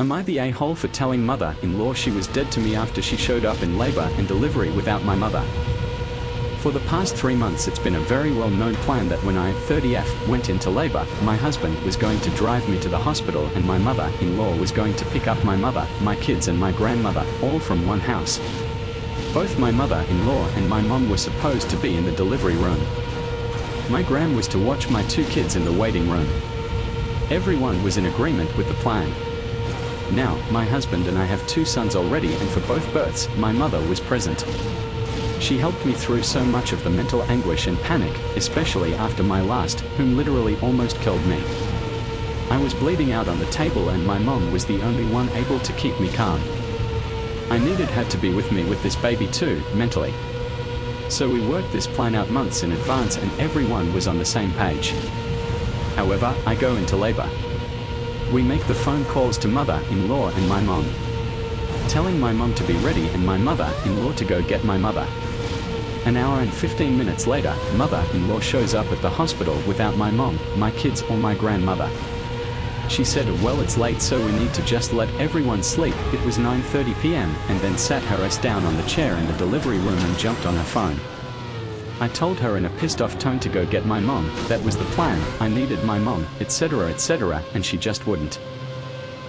Am I the a-hole for telling mother-in-law she was dead to me after she showed up in labor and delivery without my mother? For the past 3 months it's been a very well-known plan that when I, 30F, went into labor, my husband was going to drive me to the hospital and my mother-in-law was going to pick up my mother, my kids and my grandmother, all from one house. Both my mother-in-law and my mom were supposed to be in the delivery room. My gran was to watch my 2 kids in the waiting room. Everyone was in agreement with the plan. Now, my husband and I have 2 sons already, and for both births, my mother was present. She helped me through so much of the mental anguish and panic, especially after my last, whom literally almost killed me. I was bleeding out on the table and my mom was the only one able to keep me calm. I needed her to be with me with this baby too, mentally. So we worked this plan out months in advance and everyone was on the same page. However, I go into labor. We make the phone calls to mother-in-law and my mom, telling my mom to be ready and my mother-in-law to go get my mother. An hour and 15 minutes later, mother-in-law shows up at the hospital without my mom, my kids or my grandmother. She said, well, it's late so we need to just let everyone sleep. It was 9:30 p.m. and then sat her ass down on the chair in the delivery room and jumped on her phone. I told her in a pissed off tone to go get my mom, that was the plan, I needed my mom, etc., and she just wouldn't.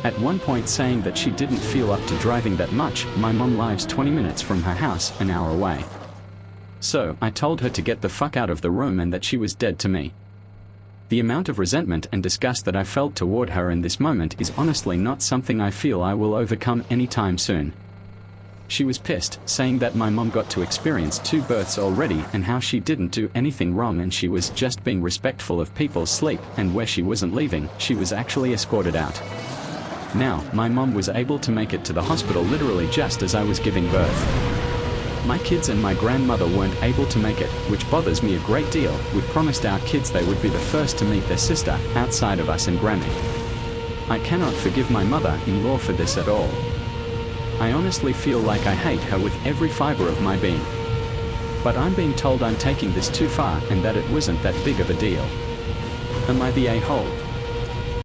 At one point saying that she didn't feel up to driving that much. My mom lives 20 minutes from her house, an hour away. So, I told her to get the fuck out of the room and that she was dead to me. The amount of resentment and disgust that I felt toward her in this moment is honestly not something I feel I will overcome anytime soon. She was pissed, saying that my mom got to experience 2 births already and how she didn't do anything wrong and she was just being respectful of people's sleep, and where she wasn't leaving, she was actually escorted out. Now, my mom was able to make it to the hospital literally just as I was giving birth. My kids and my grandmother weren't able to make it, which bothers me a great deal. We promised our kids they would be the first to meet their sister, outside of us and Grammy. I cannot forgive my mother-in-law for this at all. I honestly feel like I hate her with every fiber of my being. But I'm being told I'm taking this too far and that it wasn't that big of a deal. Am I the a-hole?